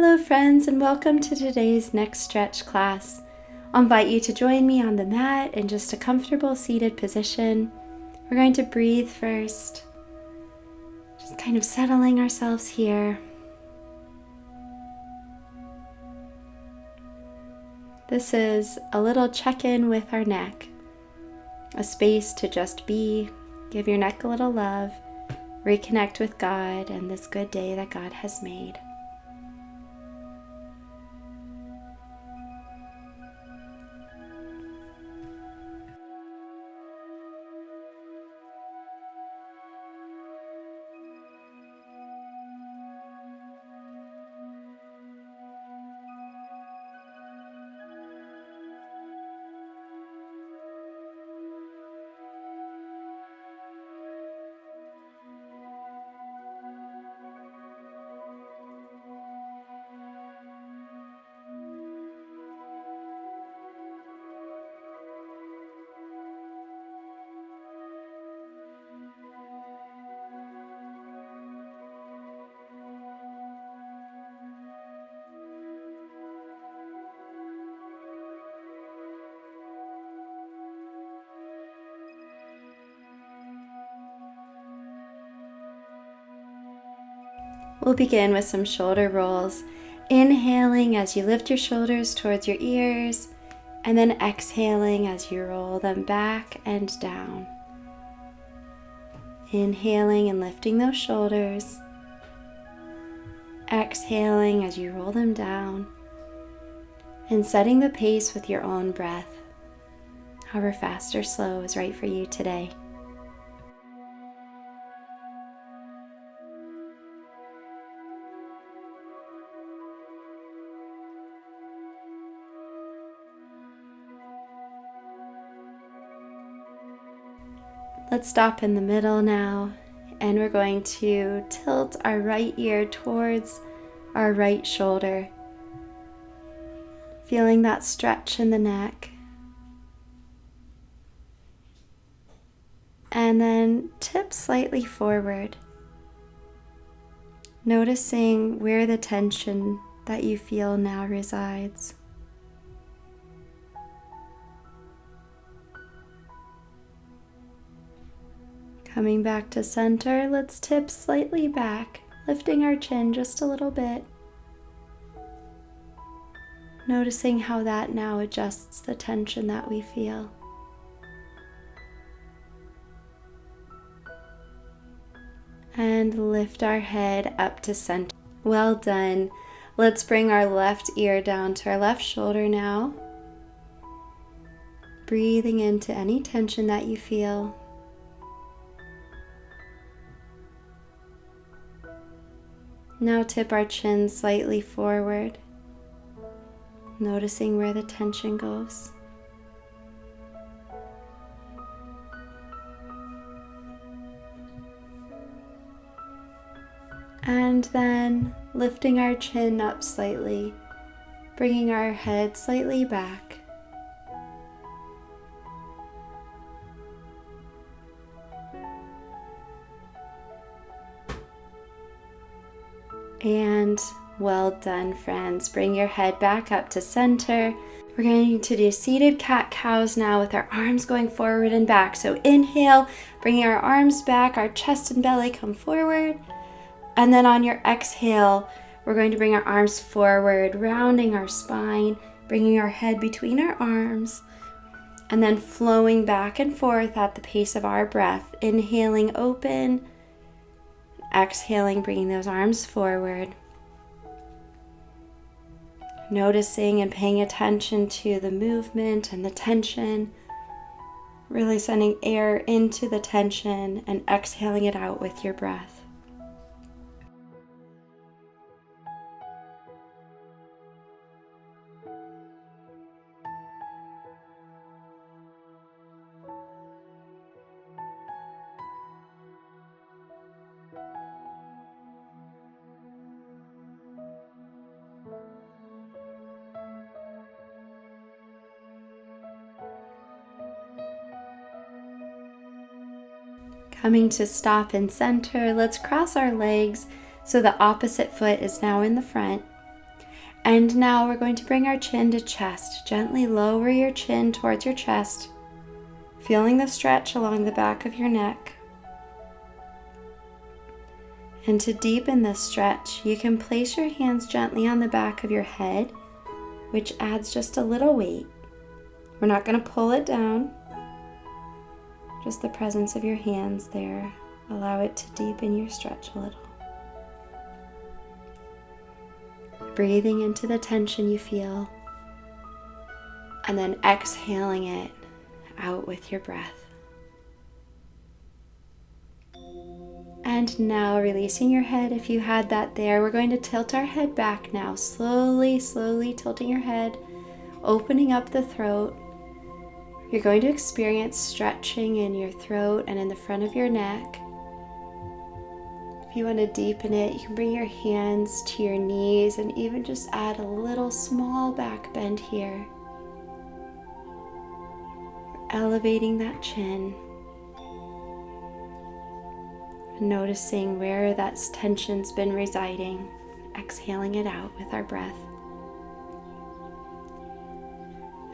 Hello friends, and welcome to today's next stretch class. I'll invite you to join me on the mat in just a comfortable seated position. We're going to breathe first, just kind of settling ourselves here. This is a little check-in with our neck, a space to just be, give your neck a little love, reconnect with God and this good day that God has made. We'll begin with some shoulder rolls, inhaling as you lift your shoulders towards your ears, and then exhaling as you roll them back and down. Inhaling and lifting those shoulders, exhaling as you roll them down, and setting the pace with your own breath, however fast or slow is right for you today. Let's stop in the middle now, and we're going to tilt our right ear towards our right shoulder, feeling that stretch in the neck. And then tip slightly forward, noticing where the tension that you feel now resides. Coming back to center, let's tip slightly back, lifting our chin just a little bit. Noticing how that now adjusts the tension that we feel. And lift our head up to center. Well done. Let's bring our left ear down to our left shoulder now. Breathing into any tension that you feel. Now tip our chin slightly forward, noticing where the tension goes. And then lifting our chin up slightly, bringing our head slightly back. And well done, friends. Bring your head back up to center. We're going to do seated cat-cows now with our arms going forward and back. So inhale, bringing our arms back, our chest and belly come forward. And then on your exhale, we're going to bring our arms forward, rounding our spine, bringing our head between our arms, and then flowing back and forth at the pace of our breath. Inhaling, open. Exhaling, bringing those arms forward. Noticing and paying attention to the movement and the tension. Really sending air into the tension and exhaling it out with your breath. Coming to stop and center, let's cross our legs so the opposite foot is now in the front. And now we're going to bring our chin to chest. Gently lower your chin towards your chest, feeling the stretch along the back of your neck. And to deepen this stretch, you can place your hands gently on the back of your head, which adds just a little weight. We're not going to pull it down, just the presence of your hands there. Allow it to deepen your stretch a little. Breathing into the tension you feel, and then exhaling it out with your breath. And now releasing your head if you had that there. We're going to tilt our head back now, slowly tilting your head, opening up the throat. You're going to experience stretching in your throat and in the front of your neck. If you want to deepen it, you can bring your hands to your knees and even just add a little small back bend here. Elevating that chin. Noticing where that tension's been residing. Exhaling it out with our breath.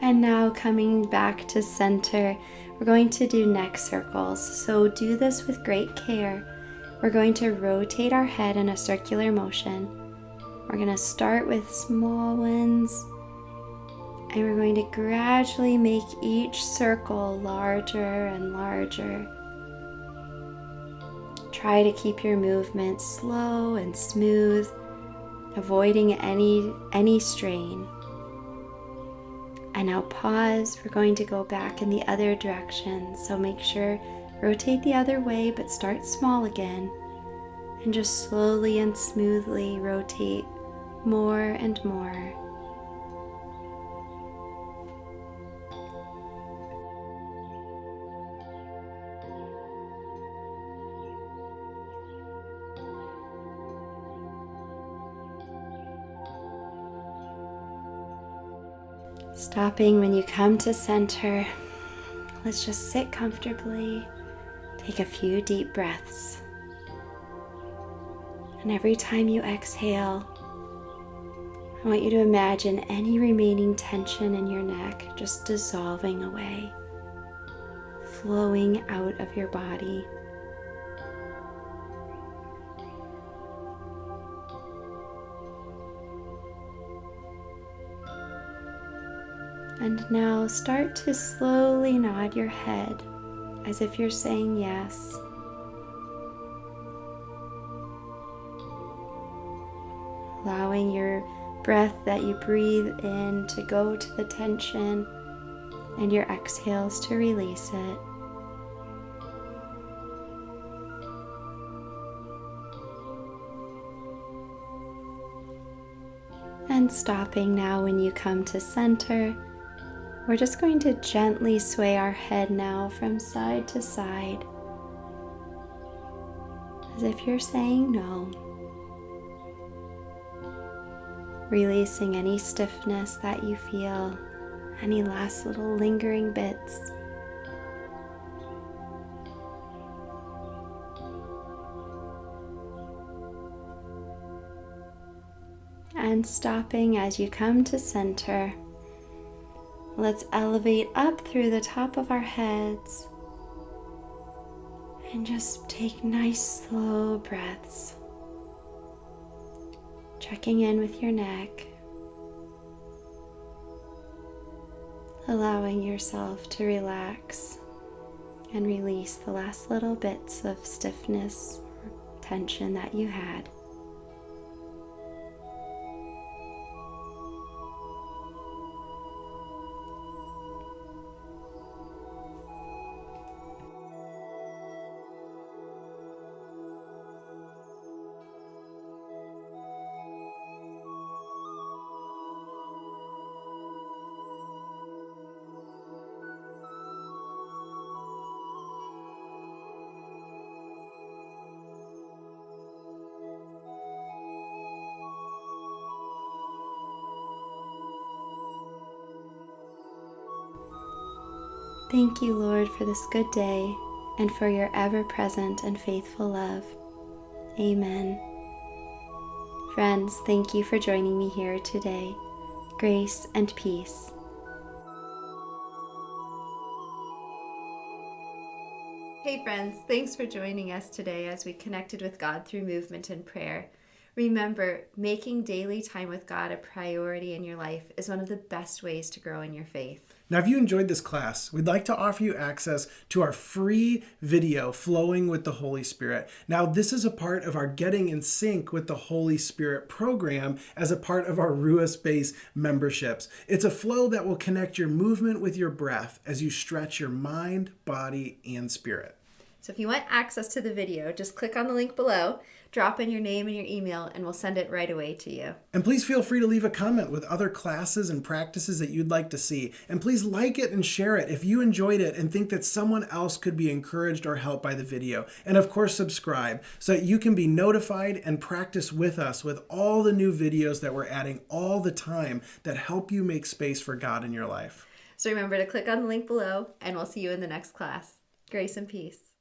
And now coming back to center, we're going to do neck circles. So do this with great care. We're going to rotate our head in a circular motion. We're going to start with small ones, and we're going to gradually make each circle larger and larger. Try to keep your movement slow and smooth, avoiding any strain. And now pause. We're going to go back in the other direction. So make sure, rotate the other way, but start small again. And just slowly and smoothly rotate more and more. Stopping when you come to center. Let's just sit comfortably. Take a few deep breaths. And every time you exhale, I want you to imagine any remaining tension in your neck just dissolving away, flowing out of your body. And now start to slowly nod your head as if you're saying yes. Allowing your breath that you breathe in to go to the tension and your exhales to release it. And stopping now when you come to center. We're just going to gently sway our head now from side to side, as if you're saying no. Releasing any stiffness that you feel, any last little lingering bits. And stopping as you come to center. Let's elevate up through the top of our heads and just take nice slow breaths. Checking in with your neck, allowing yourself to relax and release the last little bits of stiffness or tension that you had. Thank you, Lord, for this good day and for your ever-present and faithful love. Amen. Friends, thank you for joining me here today. Grace and peace. Hey friends, thanks for joining us today as we connected with God through movement and prayer. Remember, making daily time with God a priority in your life is one of the best ways to grow in your faith. Now, if you enjoyed this class, we'd like to offer you access to our free video, Flowing with the Holy Spirit. Now, this is a part of our Getting in Sync with the Holy Spirit program as a part of our Ruah Space memberships. It's a flow that will connect your movement with your breath as you stretch your mind, body, and spirit. So if you want access to the video, just click on the link below, drop in your name and your email, and we'll send it right away to you. And please feel free to leave a comment with other classes and practices that you'd like to see. And please like it and share it if you enjoyed it and think that someone else could be encouraged or helped by the video. And of course, subscribe so that you can be notified and practice with us with all the new videos that we're adding all the time that help you make space for God in your life. So remember to click on the link below, and we'll see you in the next class. Grace and peace.